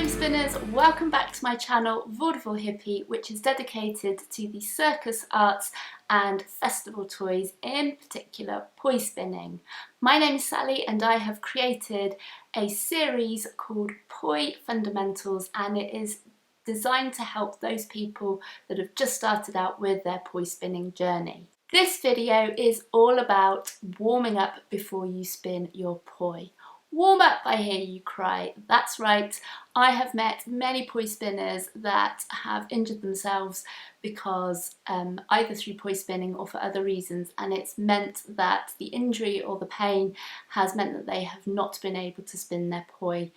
poi spinners, welcome back to my channel Vaudeville Hippie, which is dedicated to the circus arts and festival toys, in particular poi spinning. My name is Sally and I have created a series called Poi Fundamentals, and it is designed to help those people that have just started out with their poi spinning journey. This video is all about warming up before you spin your poi. Warm up, I hear you cry. That's right, I have met many poi spinners that have injured themselves because either through poi spinning or for other reasons, and it's meant that the injury or the pain has meant that they have not been able to spin their poi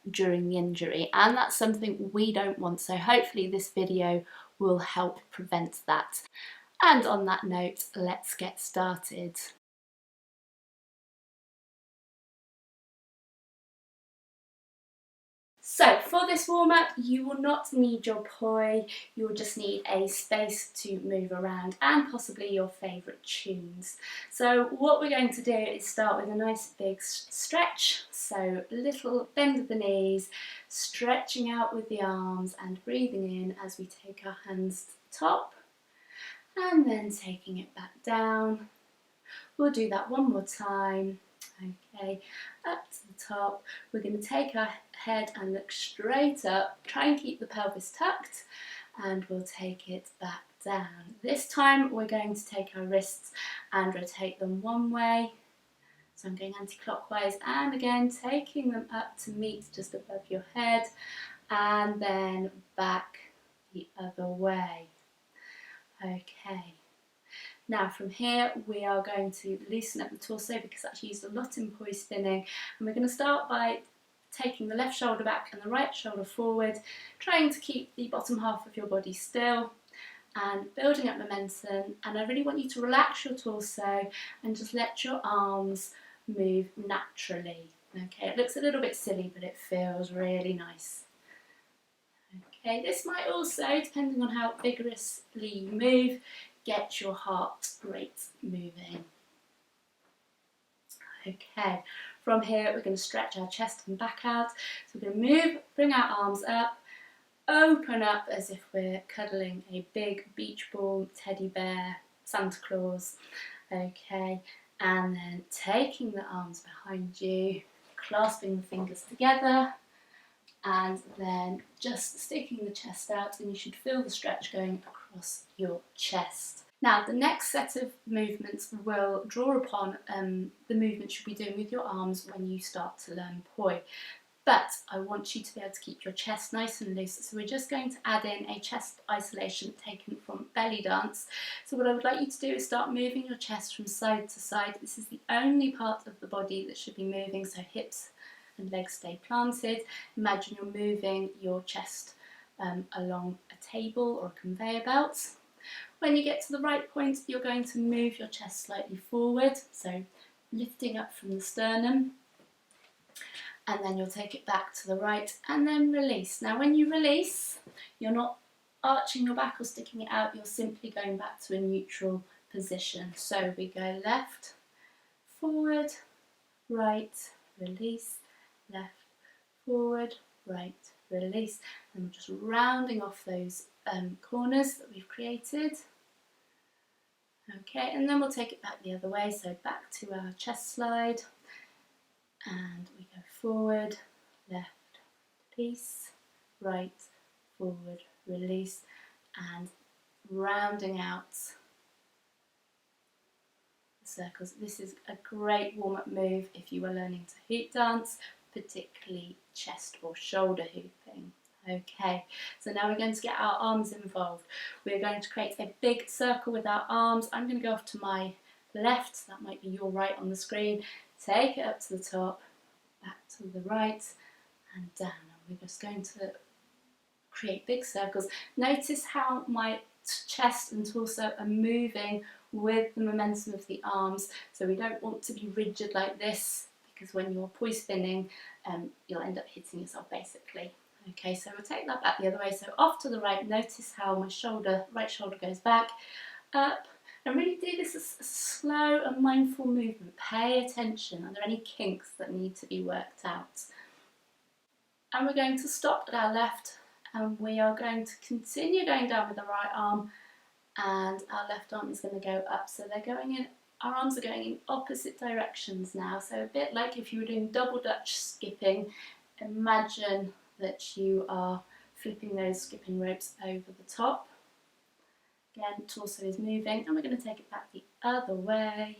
during the injury, and that's something we don't want, so hopefully this video will help prevent that. And on that note, let's get started. So for this warm-up, you will not need your poi, you will just need a space to move around and possibly your favourite tunes. So what we're going to do is start with a nice big stretch, so little bend of the knees, stretching out with the arms and breathing in as we take our hands to the top and then taking it back down. We'll do that one more time. Okay, up to the top. We're going to take our head and look straight up. Try and keep the pelvis tucked, and we'll take it back down. This time we're going to take our wrists and rotate them one way. So I'm going anti-clockwise, and again taking them up to meet just above your head, and then back the other way. Okay. Now from here we are going to loosen up the torso because that's used a lot in poi spinning, and we're going to start by taking the left shoulder back and the right shoulder forward, trying to keep the bottom half of your body still and building up momentum. And I really want you to relax your torso and just let your arms move naturally. Okay, it looks a little bit silly but it feels really nice. Okay, this might also, depending on how vigorously you move, get your heart rate moving. Okay, from here we're going to stretch our chest and back out. So we're going to move, bring our arms up, open up as if we're cuddling a big beach ball, teddy bear, Santa Claus. Okay, and then taking the arms behind you, clasping the fingers together, and then just sticking the chest out, and you should feel the stretch going across your chest. Now the next set of movements will draw upon the movements you'll be doing with your arms when you start to learn poi, but I want you to be able to keep your chest nice and loose, so we're just going to add in a chest isolation taken from belly dance. So what I would like you to do is start moving your chest from side to side. This is the only part of the body that should be moving, so hips and legs stay planted. Imagine you're moving your chest along a table or a conveyor belt. When you get to the right point, you're going to move your chest slightly forward, so lifting up from the sternum, and then you'll take it back to the right and then release. Now when you release, you're not arching your back or sticking it out, you're simply going back to a neutral position. So we go left, forward, right, release, left, forward, right, release, and we're just rounding off those corners that we've created. Okay, and then we'll take it back the other way, so back to our chest slide, and we go forward, left, release, right, forward, release, and rounding out the circles. This is a great warm-up move if you were learning to hoop dance, particularly chest or shoulder hooping. Okay, so now we're going to get our arms involved. We're going to create a big circle with our arms. I'm going to go off to my left, that might be your right on the screen. Take it up to the top, back to the right and down. And we're just going to create big circles. Notice how my chest and torso are moving with the momentum of the arms. So we don't want to be rigid like this, because when you're poi spinning, you'll end up hitting yourself basically. Okay, so we'll take that back the other way. So off to the right, notice how my right shoulder goes back, up, and really do this as a slow and mindful movement. Pay attention. Are there any kinks that need to be worked out? And we're going to stop at our left, and we are going to continue going down with the right arm, and our left arm is going to go up. So they're going in, our arms are going in opposite directions now. So a bit like if you were doing double Dutch skipping, imagine that you are flipping those skipping ropes over the top. Again, torso is moving, and we're going to take it back the other way.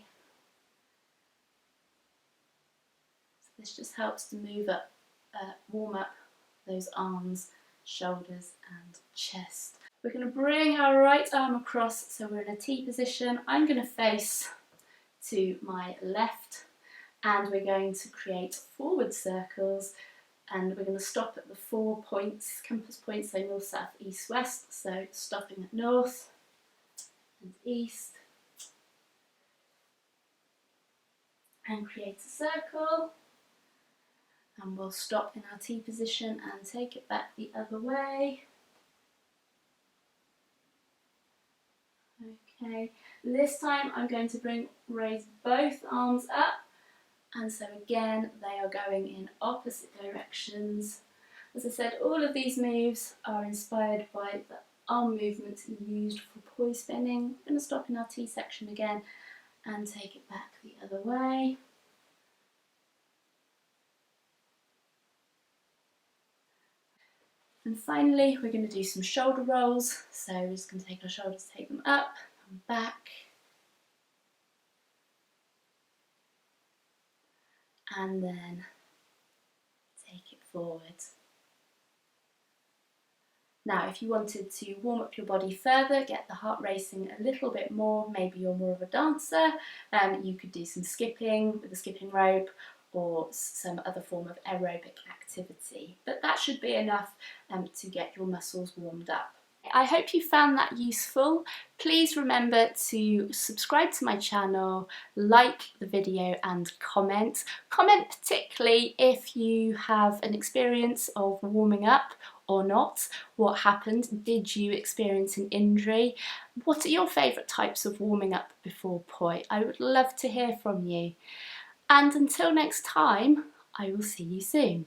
So this just helps to move up, warm up those arms, shoulders and chest. We're going to bring our right arm across, so we're in a T position. I'm going to face to my left, and we're going to create forward circles, and we're going to stop at the 4 points, compass points, so north, south, east, west. So stopping at north and east, and create a circle, and we'll stop in our T position and take it back the other way. Okay, this time I'm going to raise both arms up, and so again they are going in opposite directions. As I said, all of these moves are inspired by the arm movements used for poi spinning. I'm going to stop in our T section again and take it back the other way. And finally, we're going to do some shoulder rolls. So we're just going to take our shoulders, take them up and back, and then take it forward. Now, if you wanted to warm up your body further, get the heart racing a little bit more, maybe you're more of a dancer, you could do some skipping with a skipping rope or some other form of aerobic activity. But that should be enough to get your muscles warmed up. I hope you found that useful. Please remember to subscribe to my channel, like the video and comment. Comment particularly if you have an experience of warming up or not. What happened? Did you experience an injury? What are your favourite types of warming up before poi? I would love to hear from you. And until next time, I will see you soon.